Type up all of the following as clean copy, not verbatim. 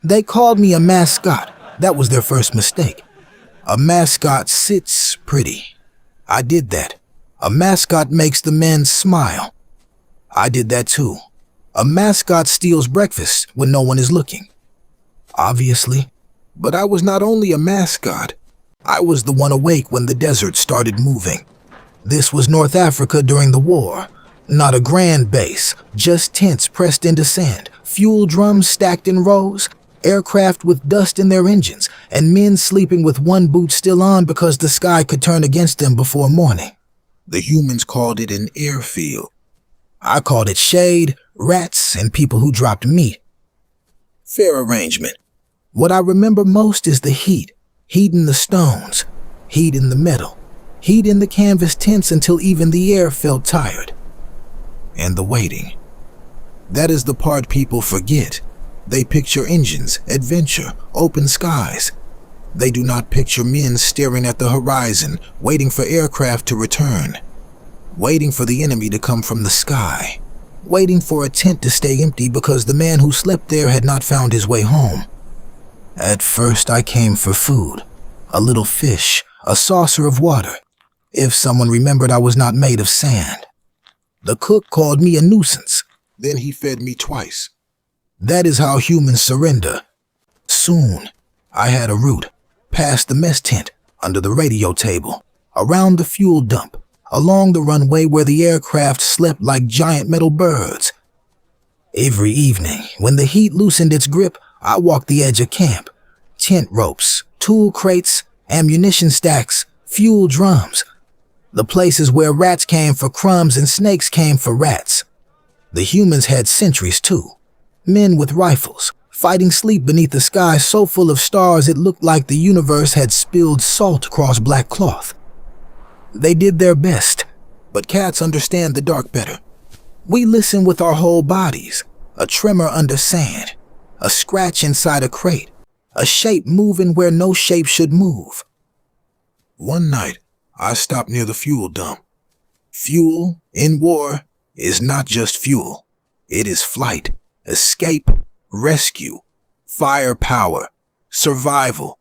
They called me a mascot. That was their first mistake. A mascot sits pretty. I did that. A mascot makes the men smile. I did that too. A mascot steals breakfast when no one is looking. Obviously. But I was not only a mascot. I was the one awake when the desert started moving. This was North Africa during the war. Not a grand base, just tents pressed into sand, fuel drums stacked in rows, aircraft with dust in their engines, and men sleeping with one boot still on because the sky could turn against them before morning. The humans called it an airfield. I called it shade, rats, and people who dropped meat. Fair arrangement. What I remember most is the heat. Heat in the stones, heat in the metal, heat in the canvas tents until even the air felt tired. And the waiting. That is the part people forget. They picture engines, adventure, open skies. They do not picture men staring at the horizon, waiting for aircraft to return, waiting for the enemy to come from the sky, waiting for a tent to stay empty because the man who slept there had not found his way home. At first I came for food, a little fish, a saucer of water, if someone remembered I was not made of sand. The cook called me a nuisance. Then he fed me twice. That is how humans surrender. Soon, I had a route, past the mess tent, under the radio table, around the fuel dump, along the runway where the aircraft slept like giant metal birds. Every evening, when the heat loosened its grip, I walked the edge of camp. Tent ropes, tool crates, ammunition stacks, fuel drums. The places where rats came for crumbs and snakes came for rats. The humans had sentries too. Men with rifles, fighting sleep beneath the sky so full of stars it looked like the universe had spilled salt across black cloth. They did their best, but cats understand the dark better. We listen with our whole bodies, a tremor under sand, a scratch inside a crate, a shape moving where no shape should move. One night, I stopped near the fuel dump. Fuel, in war, is not just fuel. It is flight, escape, rescue, firepower, survival.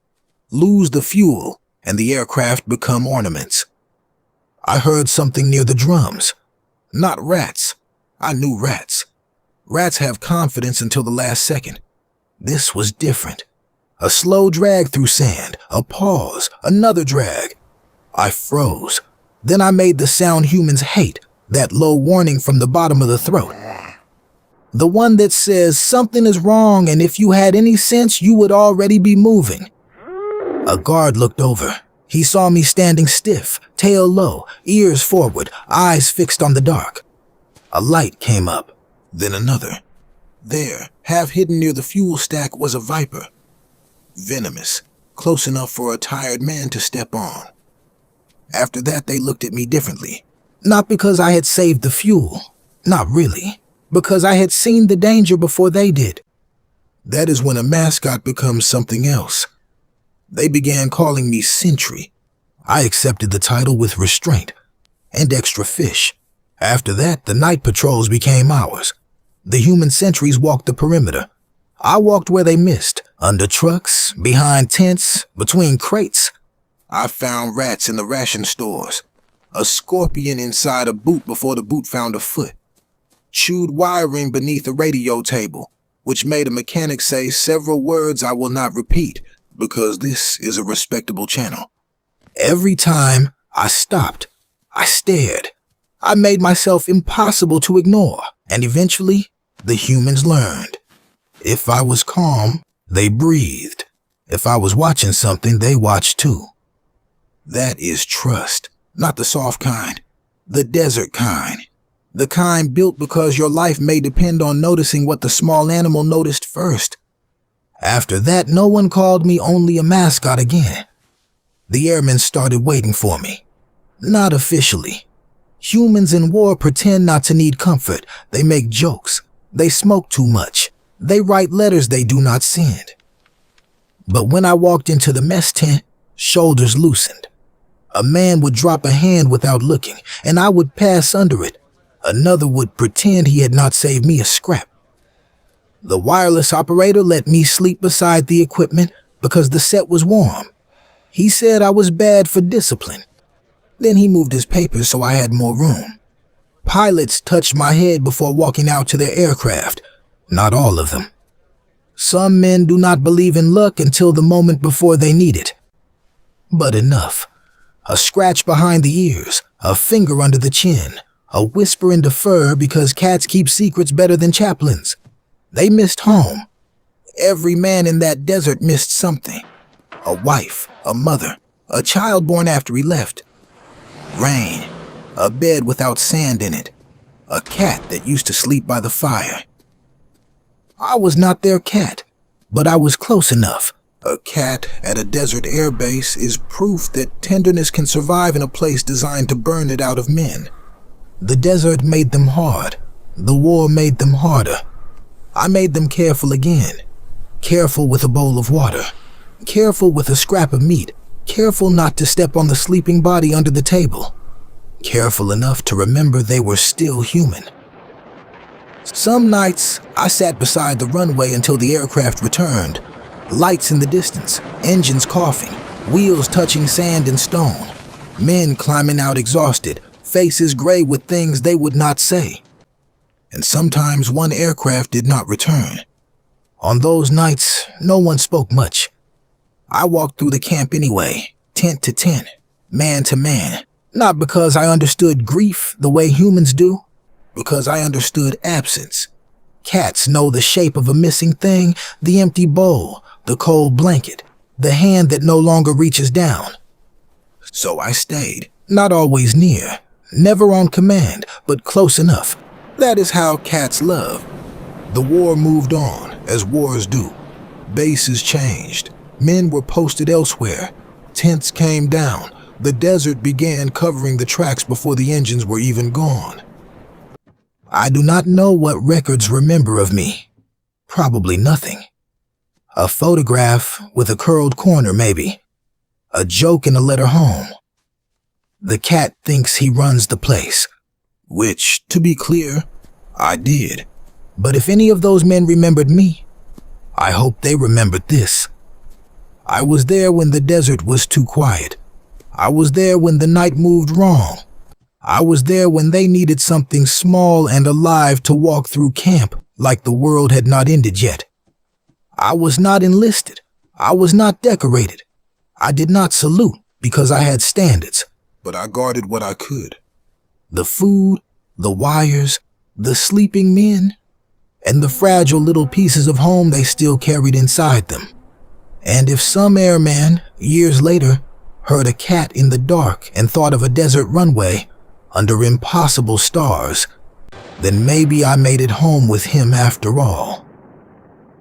Lose the fuel, and the aircraft become ornaments. I heard something near the drums. Not rats. I knew rats. Rats have confidence until the last second. This was different. A slow drag through sand, a pause, another drag. I froze. Then I made the sound humans hate, that low warning from the bottom of the throat. The one that says something is wrong and if you had any sense you would already be moving. A guard looked over. He saw me standing stiff, tail low, ears forward, eyes fixed on the dark. A light came up, then another. There, half hidden near the fuel stack, was a viper. Venomous, close enough for a tired man to step on. After that, they looked at me differently. Not because I had saved the fuel. Not really. Because I had seen the danger before they did. That is when a mascot becomes something else. They began calling me Sentry. I accepted the title with restraint and extra fish. After that, the night patrols became ours. The human sentries walked the perimeter. I walked where they missed, under trucks, behind tents, between crates. I found rats in the ration stores, a scorpion inside a boot before the boot found a foot, chewed wiring beneath a radio table, which made a mechanic say several words I will not repeat because this is a respectable channel. Every time I stopped, I stared. I made myself impossible to ignore, and eventually the humans learned. If I was calm, they breathed. If I was watching something, they watched too. That is trust, not the soft kind, the desert kind. The kind built because your life may depend on noticing what the small animal noticed first. After that, no one called me only a mascot again. The airmen started waiting for me. Not officially. Humans in war pretend not to need comfort. They make jokes. They smoke too much. They write letters they do not send. But when I walked into the mess tent, shoulders loosened. A man would drop a hand without looking, and I would pass under it. Another would pretend he had not saved me a scrap. The wireless operator let me sleep beside the equipment because the set was warm. He said I was bad for discipline. Then he moved his papers so I had more room. Pilots touched my head before walking out to their aircraft. Not all of them. Some men do not believe in luck until the moment before they need it. But enough. A scratch behind the ears, a finger under the chin, a whisper in the fur because cats keep secrets better than chaplains. They missed home. Every man in that desert missed something. A wife, a mother, a child born after he left. Rain, a bed without sand in it, a cat that used to sleep by the fire. I was not their cat, but I was close enough. A cat at a desert air base is proof that tenderness can survive in a place designed to burn it out of men. The desert made them hard. The war made them harder. I made them careful again. Careful with a bowl of water. Careful with a scrap of meat. Careful not to step on the sleeping body under the table. Careful enough to remember they were still human. Some nights, I sat beside the runway until the aircraft returned. Lights in the distance, engines coughing, wheels touching sand and stone. Men climbing out exhausted, faces gray with things they would not say. And sometimes one aircraft did not return. On those nights, no one spoke much. I walked through the camp anyway, tent to tent, man to man, not because I understood grief the way humans do, because I understood absence. Cats know the shape of a missing thing, the empty bowl, the cold blanket, the hand that no longer reaches down. So I stayed, not always near, never on command, but close enough. That is how cats love. The war moved on, as wars do. Bases changed. Men were posted elsewhere. Tents came down. The desert began covering the tracks before the engines were even gone. I do not know what records remember of me. Probably nothing. A photograph with a curled corner, maybe. A joke in a letter home. The cat thinks he runs the place. Which, to be clear, I did. But if any of those men remembered me, I hope they remembered this. I was there when the desert was too quiet. I was there when the night moved wrong. I was there when they needed something small and alive to walk through camp like the world had not ended yet. I was not enlisted. I was not decorated. I did not salute because I had standards, but I guarded what I could. The food, the wires, the sleeping men, and the fragile little pieces of home they still carried inside them. And if some airman, years later, heard a cat in the dark and thought of a desert runway under impossible stars, then maybe I made it home with him after all.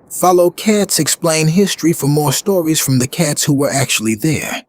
Follow Cats Explain History for more stories from the cats who were actually there.